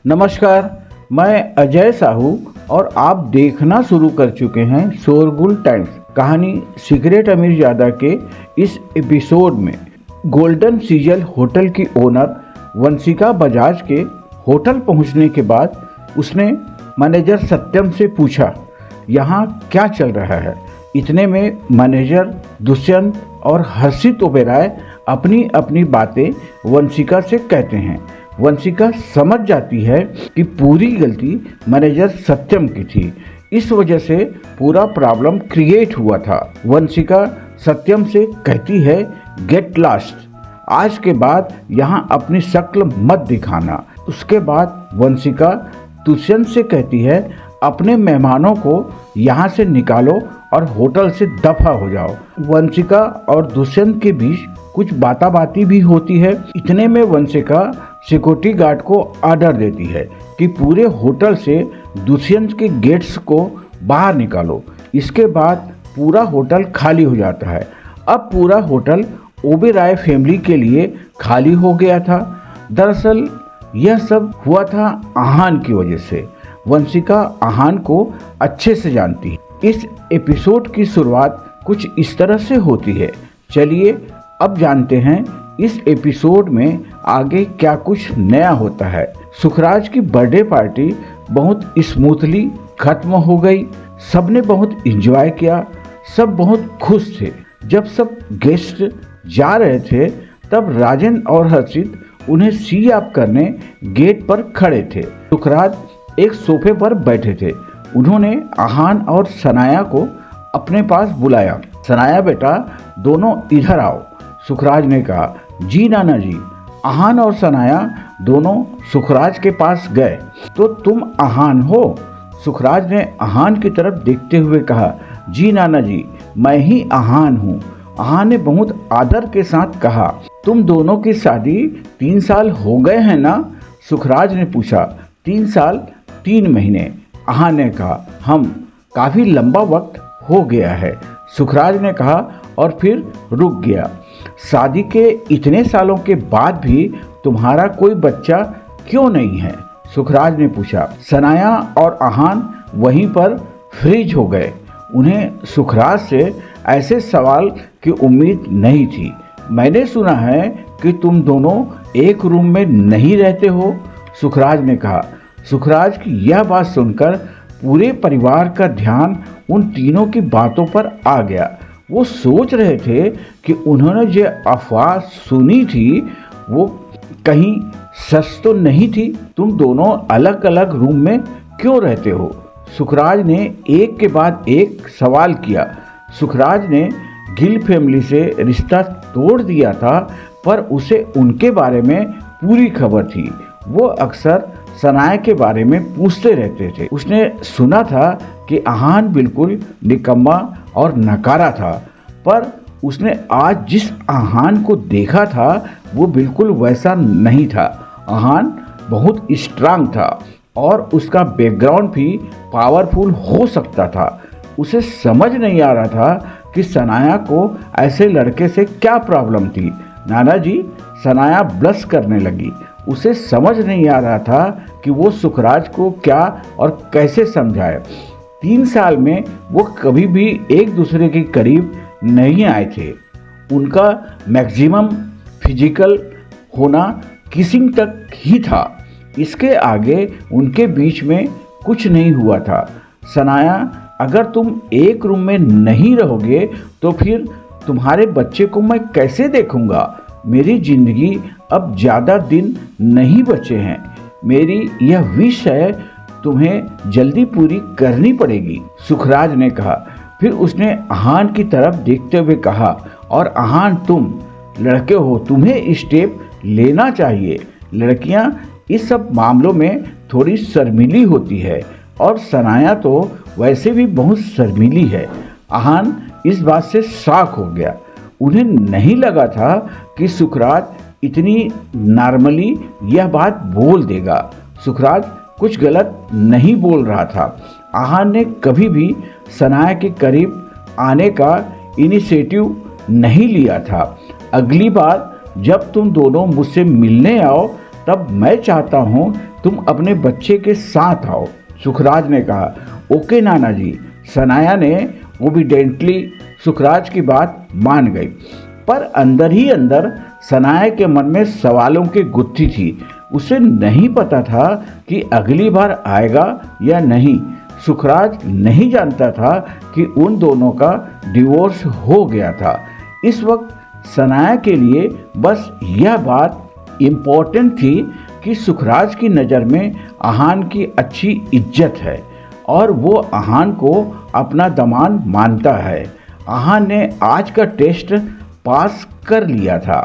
नमस्कार, मैं अजय साहू और आप देखना शुरू कर चुके हैं शोरगुल टाइम्स। कहानी सीक्रेट अमीरजादा के इस एपिसोड में गोल्डन सीजल होटल की ओनर वंशिका बजाज के होटल पहुंचने के बाद उसने मैनेजर सत्यम से पूछा, यहाँ क्या चल रहा है। इतने में मैनेजर दुष्यंत और हर्षित ओबेरॉय अपनी अपनी बातें वंशिका से कहते हैं। वंशिका समझ जाती है कि पूरी गलती मैनेजर सत्यम की थी, इस वजह से पूरा प्रॉब्लम क्रिएट हुआ था। वंशिका सत्यम से कहती है, गेट लॉस्ट, आज के बाद यहाँ अपनी शक्ल मत दिखाना। उसके बाद वंशिका दुष्यंत से कहती है, अपने मेहमानों को यहाँ से निकालो और होटल से दफा हो जाओ। वंशिका और दुष्यंत के बीच कुछ बाताबाती भी होती है। इतने में वंशिका सिक्योरिटी गार्ड को ऑर्डर देती है कि पूरे होटल से दुष्यंत के गेट्स को बाहर निकालो। इसके बाद पूरा होटल खाली हो जाता है। अब पूरा होटल ओबेरॉय फैमिली के लिए खाली हो गया था। दरअसल यह सब हुआ था आहान की वजह से। वंशिका आहान को अच्छे से जानती है। इस एपिसोड की शुरुआत कुछ इस तरह से होती है। चलिए अब जानते हैं इस एपिसोड में आगे क्या कुछ नया होता है। सुखराज की बर्थडे पार्टी बहुत स्मूथली खत्म हो गई। सबने बहुत एंजॉय किया, सब बहुत खुश थे। जब सब गेस्ट जा रहे थे तब राजन और हर्षित उन्हें सी अप करने गेट पर खड़े थे। सुखराज एक सोफे पर बैठे थे। उन्होंने आहान और सनाया को अपने पास बुलाया। सनाया बेटा, दोनों इधर आओ। सुखराज ने कहा, जी नाना जी। आहान और सनाया दोनों सुखराज के पास गए। तो तुम आहान हो? सुखराज ने आहान की तरफ देखते हुए कहा, जी नाना जी, मैं ही आहान हूँ। आहान ने बहुत आदर के साथ कहा, तुम दोनों की शादी 3 साल हो गए हैं ना? सुखराज ने पूछा। 3 साल 3 महीने, आहान ने कहा। हम काफी लंबा वक्त हो गया है, सुखराज ने कहा और फिर रुक गया। शादी के इतने सालों के बाद भी तुम्हारा कोई बच्चा क्यों नहीं है? सुखराज ने पूछा। सनाया और आहान वहीं पर फ्रीज हो गए। उन्हें सुखराज से ऐसे सवाल की उम्मीद नहीं थी। मैंने सुना है कि तुम दोनों एक रूम में नहीं रहते हो, सुखराज ने कहा। सुखराज की यह बात सुनकर पूरे परिवार का ध्यान उन तीनों की बातों पर आ गया। वो सोच रहे थे कि उन्होंने जो अफवाह सुनी थी वो कहीं सच तो नहीं थी। तुम दोनों अलग अलग रूम में क्यों रहते हो? सुखराज ने एक के बाद एक सवाल किया। सुखराज ने गिल फैमिली से रिश्ता तोड़ दिया था, पर उसे उनके बारे में पूरी खबर थी। वो अक्सर सनाया के बारे में पूछते रहते थे। उसने सुना था कि आहान बिल्कुल निकम्मा और नकारा था, पर उसने आज जिस आहान को देखा था वो बिल्कुल वैसा नहीं था। आहान बहुत स्ट्रांग था और उसका बैकग्राउंड भी पावरफुल हो सकता था। उसे समझ नहीं आ रहा था कि सनाया को ऐसे लड़के से क्या प्रॉब्लम थी। नाना जी, सनाया ब्लश करने लगी। उसे समझ नहीं आ रहा था कि वो सुखराज को क्या और कैसे समझाए। 3 साल में वो कभी भी एक दूसरे के करीब नहीं आए थे। उनका मैक्सिमम फिजिकल होना किसिंग तक ही था। इसके आगे उनके बीच में कुछ नहीं हुआ था। सनाया, अगर तुम एक रूम में नहीं रहोगे तो फिर तुम्हारे बच्चे को मैं कैसे देखूंगा? मेरी जिंदगी अब ज़्यादा दिन नहीं बचे हैं। मेरी यह विश है, तुम्हें जल्दी पूरी करनी पड़ेगी, सुखराज ने कहा। फिर उसने आहान की तरफ देखते हुए कहा, और आहान, तुम लड़के हो, तुम्हें स्टेप लेना चाहिए। लड़कियां इस सब मामलों में थोड़ी शर्मीली होती है और सनाया तो वैसे भी बहुत शर्मीली है। आहान इस बात से शॉक हो गया। उन्हें नहीं लगा था कि सुखराज इतनी नॉर्मली यह बात बोल देगा। सुखराज कुछ गलत नहीं बोल रहा था। आहान ने कभी भी सनाया के करीब आने का इनिशिएटिव नहीं लिया था। अगली बार जब तुम दोनों मुझसे मिलने आओ तब मैं चाहता हूँ तुम अपने बच्चे के साथ आओ। सुखराज ने कहा, ओके नाना जी। सनाया ने ओबिडेंटली सुखराज की बात मान गई, पर अंदर ही अंदर सनाया के मन में सवालों की गुत्थी थी। उसे नहीं पता था कि अगली बार आएगा या नहीं। सुखराज नहीं जानता था कि उन दोनों का डिवोर्स हो गया था। इस वक्त सनाया के लिए बस यह बात इम्पोर्टेंट थी कि सुखराज की नज़र में आहान की अच्छी इज्जत है और वो आहान को अपना दामाद मानता है। आहान ने आज का टेस्ट पास कर लिया था।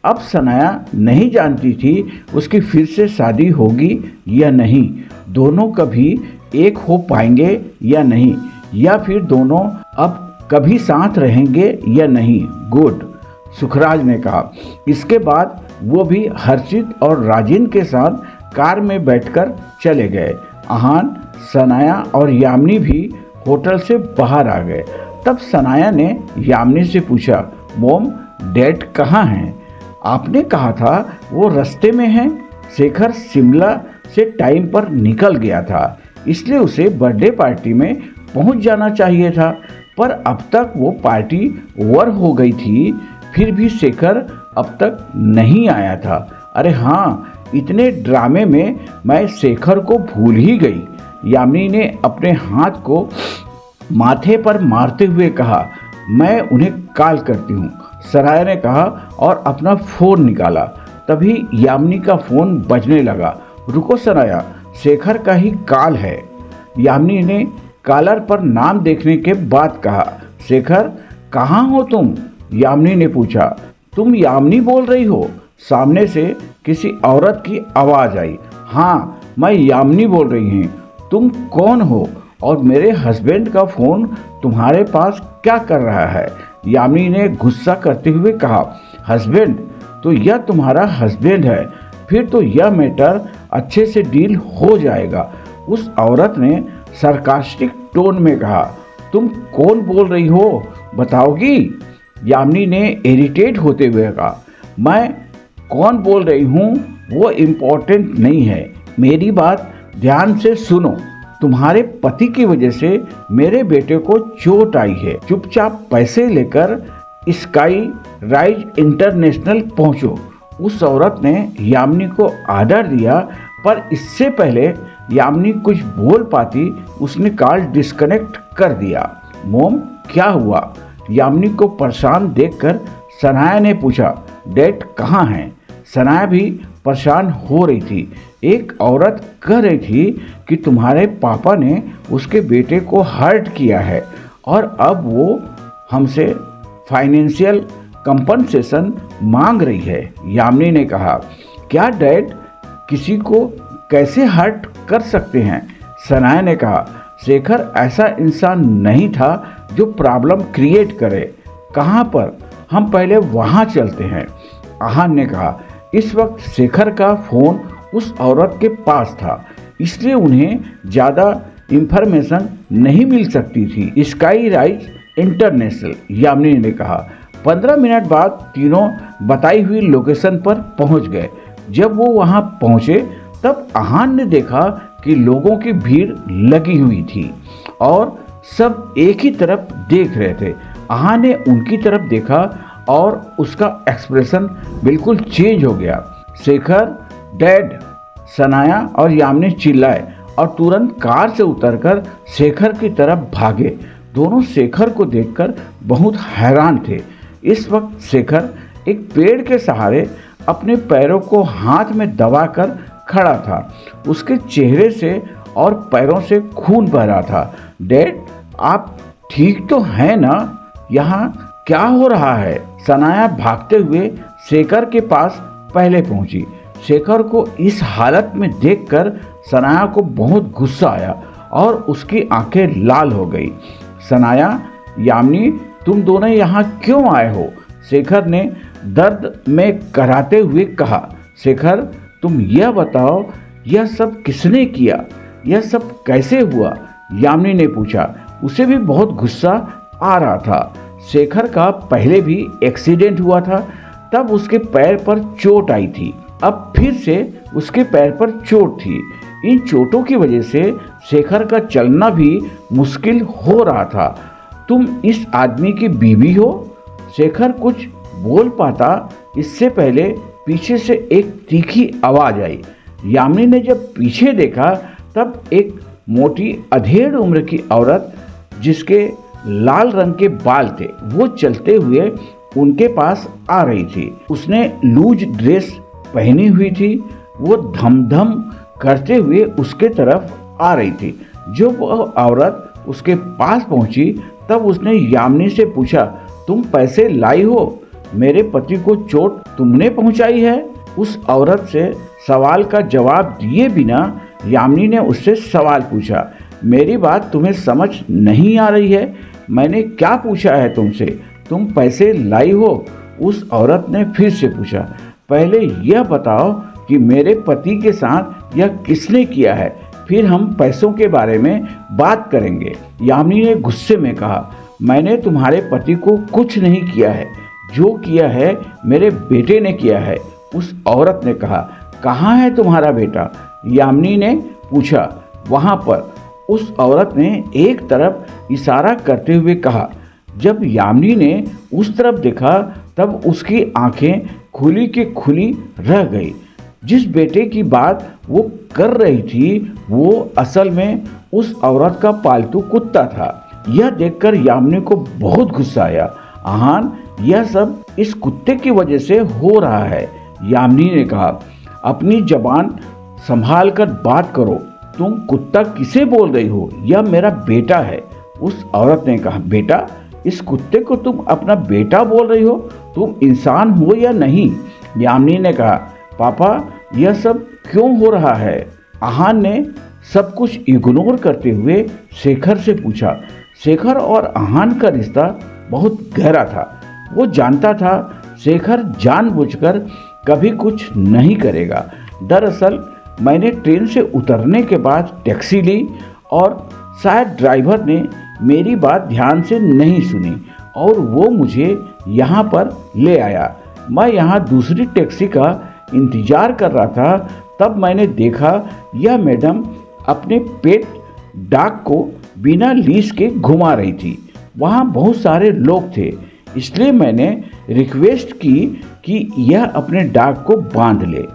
अब सनाया नहीं जानती थी उसकी फिर से शादी होगी या नहीं, दोनों कभी एक हो पाएंगे या नहीं, या फिर दोनों अब कभी साथ रहेंगे या नहीं। गुड, सुखराज ने कहा। इसके बाद वो भी हर्षित और राजिन के साथ कार में बैठकर चले गए। आहान, सनाया और यामिनी भी होटल से बाहर आ गए। तब सनाया ने यामिनी से पूछा, मोम, डैड कहाँ हैं? आपने कहा था वो रास्ते में हैं। शेखर शिमला से टाइम पर निकल गया था, इसलिए उसे बर्थडे पार्टी में पहुंच जाना चाहिए था, पर अब तक वो पार्टी ओवर हो गई थी। फिर भी शेखर अब तक नहीं आया था। अरे हाँ, इतने ड्रामे में मैं शेखर को भूल ही गई। यामिनी ने अपने हाथ को माथे पर मारते हुए कहा, मैं उन्हें कॉल करती हूँ। सनाया ने कहा और अपना फ़ोन निकाला। तभी यामिनी का फ़ोन बजने लगा। रुको सनाया, शेखर का ही कॉल है। यामिनी ने कॉलर पर नाम देखने के बाद कहा, शेखर कहाँ हो तुम? यामिनी ने पूछा। तुम यामिनी बोल रही हो? सामने से किसी औरत की आवाज़ आई। हाँ, मैं यामिनी बोल रही हूँ। तुम कौन हो और मेरे हस्बैंड का फ़ोन तुम्हारे पास क्या कर रहा है? यामिनी ने गुस्सा करते हुए कहा, हस्बैंड? तो यह तुम्हारा हस्बैंड है, फिर तो यह मैटर अच्छे से डील हो जाएगा। उस औरत ने सरकास्टिक टोन में कहा, तुम कौन बोल रही हो, बताओगी? यामिनी ने इरिटेट होते हुए कहा, मैं कौन बोल रही हूँ वो इम्पोर्टेंट नहीं है, मेरी बात ध्यान से सुनो। तुम्हारे पति की वजह से मेरे बेटे को चोट आई है। चुपचाप पैसे लेकर स्काई राइज इंटरनेशनल पहुंचो। उस औरत ने यामिनी को ऑर्डर दिया, पर इससे पहले यामिनी कुछ बोल पाती उसने कॉल डिस्कनेक्ट कर दिया। मोम, क्या हुआ? यामिनी को परेशान देखकर सनाया ने पूछा, डैड कहाँ हैं? सनाया भी परेशान हो रही थी। एक औरत कह रही थी कि तुम्हारे पापा ने उसके बेटे को हर्ट किया है और अब वो हमसे फाइनेंशियल कंपनसेशन मांग रही है। यामिनी ने कहा, क्या डैड किसी को कैसे हर्ट कर सकते हैं? सनाया ने कहा, शेखर ऐसा इंसान नहीं था जो प्रॉब्लम क्रिएट करे। कहाँ पर? हम पहले वहाँ चलते हैं। आहान ने कहा। इस वक्त शेखर का फ़ोन उस औरत के पास था, इसलिए उन्हें ज़्यादा इंफॉर्मेशन नहीं मिल सकती थी। स्काई राइज इंटरनेशनल, यामिनी ने कहा। 15 मिनट बाद तीनों बताई हुई लोकेशन पर पहुंच गए। जब वो वहां पहुंचे तब आहान ने देखा कि लोगों की भीड़ लगी हुई थी और सब एक ही तरफ देख रहे थे। आहान ने उनकी तरफ देखा और उसका एक्सप्रेशन बिल्कुल चेंज हो गया। शेखर, डैड! सनाया और यामिनी चिल्लाए और तुरंत कार से उतरकर शेखर की तरफ भागे। दोनों शेखर को देखकर बहुत हैरान थे। इस वक्त शेखर एक पेड़ के सहारे अपने पैरों को हाथ में दबाकर खड़ा था। उसके चेहरे से और पैरों से खून बह रहा था। डैड, आप ठीक तो हैं ना? यहाँ क्या हो रहा है? सनाया भागते हुए शेखर के पास पहले पहुंची। शेखर को इस हालत में देखकर सनाया को बहुत गुस्सा आया और उसकी आंखें लाल हो गई। सनाया, यामिनी, तुम दोनों यहाँ क्यों आए हो? शेखर ने दर्द में कराते हुए कहा। शेखर, तुम यह बताओ, यह सब किसने किया? यह सब कैसे हुआ? यामिनी ने पूछा। उसे भी बहुत गुस्सा आ रहा था। शेखर का पहले भी एक्सीडेंट हुआ था, तब उसके पैर पर चोट आई थी। अब फिर से उसके पैर पर चोट थी। इन चोटों की वजह से शेखर का चलना भी मुश्किल हो रहा था। तुम इस आदमी की बीवी हो? शेखर कुछ बोल पाता इससे पहले पीछे से एक तीखी आवाज आई। यामिनी ने जब पीछे देखा तब एक मोटी अधेड़ उम्र की औरत जिसके लाल रंग के बाल थे वो चलते हुए उनके पास आ रही थी। उसने लूज ड्रेस पहनी हुई थी। वो धम धम करते हुए उसके तरफ आ रही थी। जब वह औरत उसके पास पहुंची तब उसने यामिनी से पूछा, तुम पैसे लाई हो? मेरे पति को चोट तुमने पहुंचाई है? उस औरत से सवाल का जवाब दिए बिना यामिनी ने उससे सवाल पूछा, मेरी बात तुम्हें समझ नहीं आ रही है? मैंने क्या पूछा है तुमसे? तुम पैसे लाई हो? उस औरत ने फिर से पूछा, पहले यह बताओ कि मेरे पति के साथ यह किसने किया है, फिर हम पैसों के बारे में बात करेंगे। यामिनी ने गुस्से में कहा, मैंने तुम्हारे पति को कुछ नहीं किया है, जो किया है मेरे बेटे ने किया है। उस औरत ने कहा, कहाँ है तुम्हारा बेटा? यामिनी ने पूछा। वहाँ पर। उस औरत ने एक तरफ इशारा करते हुए कहा। जब यामिनी ने उस तरफ देखा तब उसकी आंखें खुली की खुली रह गई। जिस बेटे की बात वो कर रही थी वो असल में उस औरत का पालतू कुत्ता था। यह देखकर यामिनी को बहुत गुस्सा आया। आहान, यह सब इस कुत्ते की वजह से हो रहा है। यामिनी ने कहा, अपनी जबान संभाल कर बात करो। तुम कुत्ता किसे बोल रही हो? यह मेरा बेटा है। उस औरत ने कहा, बेटा? इस कुत्ते को तुम अपना बेटा बोल रही हो? तुम इंसान हो या नहीं? यामिनी ने कहा, पापा यह सब क्यों हो रहा है? आहान ने सब कुछ इग्नोर करते हुए शेखर से पूछा। शेखर और आहान का रिश्ता बहुत गहरा था। वो जानता था शेखर जानबूझकर कभी कुछ नहीं करेगा। दरअसल मैंने ट्रेन से उतरने के बाद टैक्सी ली और शायद ड्राइवर ने मेरी बात ध्यान से नहीं सुनी और वो मुझे यहाँ पर ले आया। मैं यहाँ दूसरी टैक्सी का इंतजार कर रहा था तब मैंने देखा यह मैडम अपने पेट डॉग को बिना लीश के घुमा रही थी। वहाँ बहुत सारे लोग थे, इसलिए मैंने रिक्वेस्ट की कि यह अपने डॉग को बांध ले।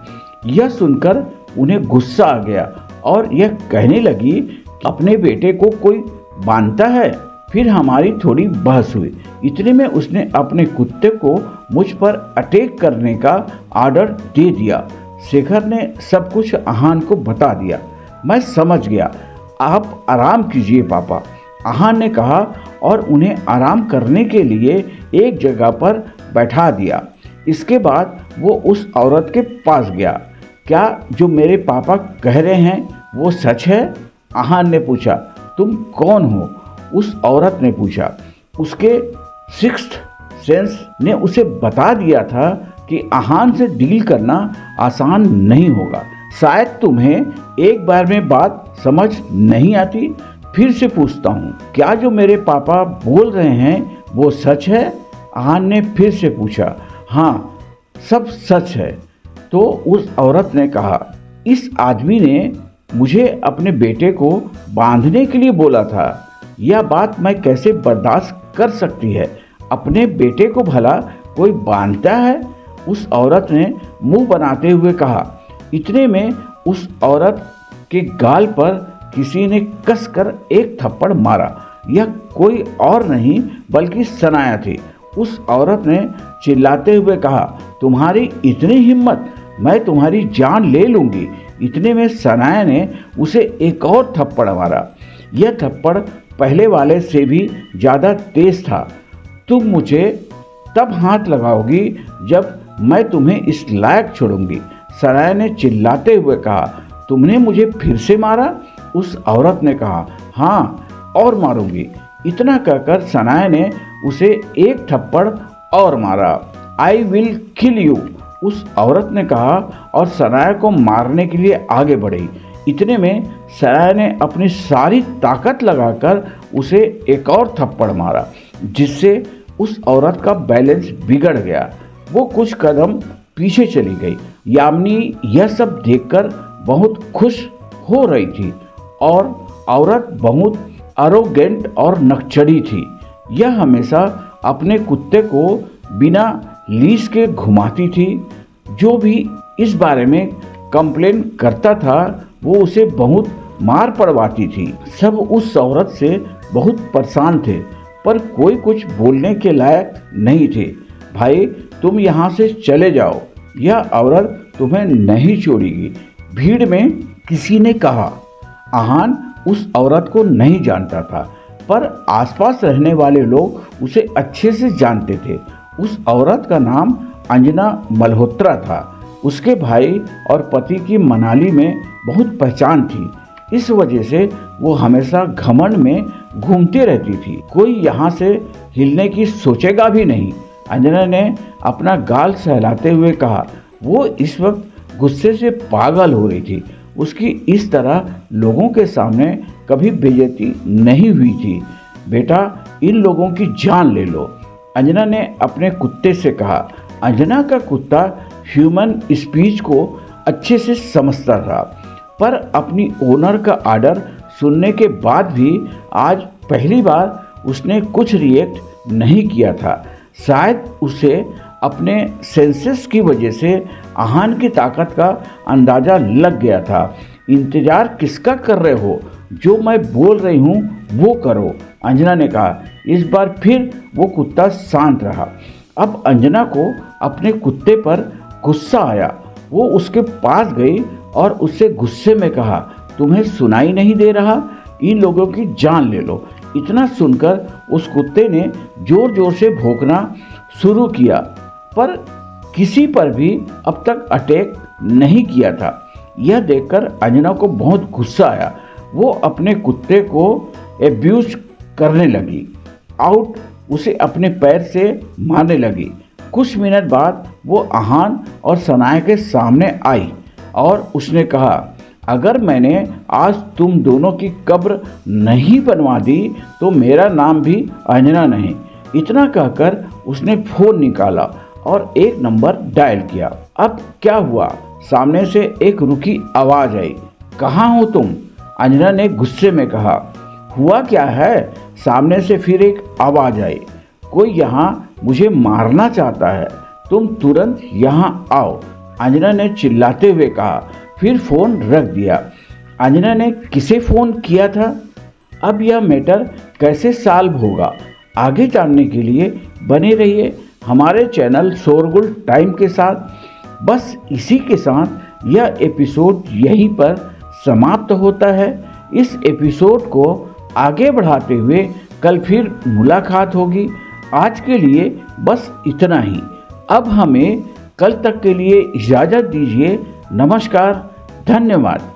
यह सुनकर उन्हें गुस्सा आ गया और यह कहने लगी, अपने बेटे को कोई बांधता है? फिर हमारी थोड़ी बहस हुई। इतने में उसने अपने कुत्ते को मुझ पर अटैक करने का ऑर्डर दे दिया। शेखर ने सब कुछ आहान को बता दिया। मैं समझ गया। आप आराम कीजिए पापा, आहान ने कहा और उन्हें आराम करने के लिए एक जगह पर बैठा दिया। इसके बाद वो उस औरत के पास गया। क्या जो मेरे पापा कह रहे हैं वो सच है? आहान ने पूछा। तुम कौन हो? उस औरत ने पूछा। उसके सिक्स्थ सेंस ने उसे बता दिया था कि आहान से डील करना आसान नहीं होगा। शायद तुम्हें एक बार में बात समझ नहीं आती। फिर से पूछता हूँ, क्या जो मेरे पापा बोल रहे हैं वो सच है? आहान ने फिर से पूछा। हाँ, सब सच है। तो उस औरत ने कहा, इस आदमी ने मुझे अपने बेटे को बांधने के लिए बोला था। यह बात मैं कैसे बर्दाश्त कर सकती है? अपने बेटे को भला कोई बांधता है? उस औरत ने मुंह बनाते हुए कहा। इतने में उस औरत के गाल पर किसी ने कसकर एक थप्पड़ मारा। यह कोई और नहीं बल्कि सनाया थी। उस औरत ने चिल्लाते हुए कहा, तुम्हारी इतनी हिम्मत, मैं तुम्हारी जान ले लूंगी। इतने में सनाया ने उसे एक और थप्पड़ मारा। यह थप्पड़ पहले वाले से भी ज़्यादा तेज था। तुम मुझे तब हाथ लगाओगी जब मैं तुम्हें इस लायक छोड़ूंगी, सनाया ने चिल्लाते हुए कहा। तुमने मुझे फिर से मारा? उस औरत ने कहा। हाँ, और मारूंगी। इतना कहकर सनाया ने उसे एक थप्पड़ और मारा। आई विल किल यू, उस औरत ने कहा और सनाया को मारने के लिए आगे बढ़ी। इतने में सनाया ने अपनी सारी ताकत लगाकर उसे एक और थप्पड़ मारा, जिससे उस औरत का बैलेंस बिगड़ गया। वो कुछ कदम पीछे चली गई। यामिनी यह सब देखकर बहुत खुश हो रही थी और औरत बहुत अरोगेंट और नकचड़ी थी। यह हमेशा अपने कुत्ते को बिना लीश के घुमाती थी। जो भी इस बारे में कंप्लेन करता था वो उसे बहुत मार पड़वाती थी। सब उस औरत से बहुत परेशान थे पर कोई कुछ बोलने के लायक नहीं थे। भाई तुम यहाँ से चले जाओ, यह औरत तुम्हें नहीं छोड़ेगी, भीड़ में किसी ने कहा। आहान उस औरत को नहीं जानता था पर आसपास रहने वाले लोग उसे अच्छे से जानते थे। उस औरत का नाम अंजना मल्होत्रा था। उसके भाई और पति की मनाली में बहुत पहचान थी। इस वजह से वो हमेशा घमंड में घूमती रहती थी। कोई यहाँ से हिलने की सोचेगा भी नहीं। अंजना ने अपना गाल सहलाते हुए कहा। वो इस वक्त गुस्से से पागल हो रही थी। उसकी इस तरह लोगों के सामने कभी बेइज्जती नहीं हुई थी। बेटा इन लोगों की जान ले लो, अंजना ने अपने कुत्ते से कहा। अंजना का कुत्ता ह्यूमन स्पीच को अच्छे से समझता था पर अपनी ओनर का आर्डर सुनने के बाद भी आज पहली बार उसने कुछ रिएक्ट नहीं किया था। शायद उसे अपने सेंसेस की वजह से आहान की ताकत का अंदाज़ा लग गया था। इंतज़ार किसका कर रहे हो, जो मैं बोल रही हूँ वो करो, अंजना ने कहा। इस बार फिर वो कुत्ता शांत रहा। अब अंजना को अपने कुत्ते पर गुस्सा आया। वो उसके पास गई और उससे गुस्से में कहा, तुम्हें सुनाई नहीं दे रहा, इन लोगों की जान ले लो। इतना सुनकर उस कुत्ते ने जोर जोर से भौंकना शुरू किया पर किसी पर भी अब तक अटैक नहीं किया था। यह देखकर अंजना को बहुत गुस्सा आया। वो अपने कुत्ते को एब्यूज करने लगी, आउट उसे अपने पैर से मारने लगी। कुछ मिनट बाद वो आहान और सनाया के सामने आई और उसने कहा, अगर मैंने आज तुम दोनों की कब्र नहीं बनवा दी तो मेरा नाम भी अंजना नहीं। इतना कहकर उसने फ़ोन निकाला और एक नंबर डायल किया। अब क्या हुआ? सामने से एक रुकी आवाज़ आई। कहाँ हो तुम? अंजना ने गुस्से में कहा। हुआ क्या है? सामने से फिर एक आवाज़ आई। कोई यहाँ मुझे मारना चाहता है, तुम तुरंत यहाँ आओ, अंजना ने चिल्लाते हुए कहा। फिर फ़ोन रख दिया। अंजना ने किसे फ़ोन किया था? अब यह मैटर कैसे सॉल्व होगा? आगे जानने के लिए बने रहिए हमारे चैनल शोरगुल टाइम के साथ। बस इसी के साथ यह एपिसोड यहीं पर समाप्त होता है। इस एपिसोड को आगे बढ़ाते हुए कल फिर मुलाकात होगी। आज के लिए बस इतना ही। अब हमें कल तक के लिए इजाज़त दीजिए। नमस्कार, धन्यवाद।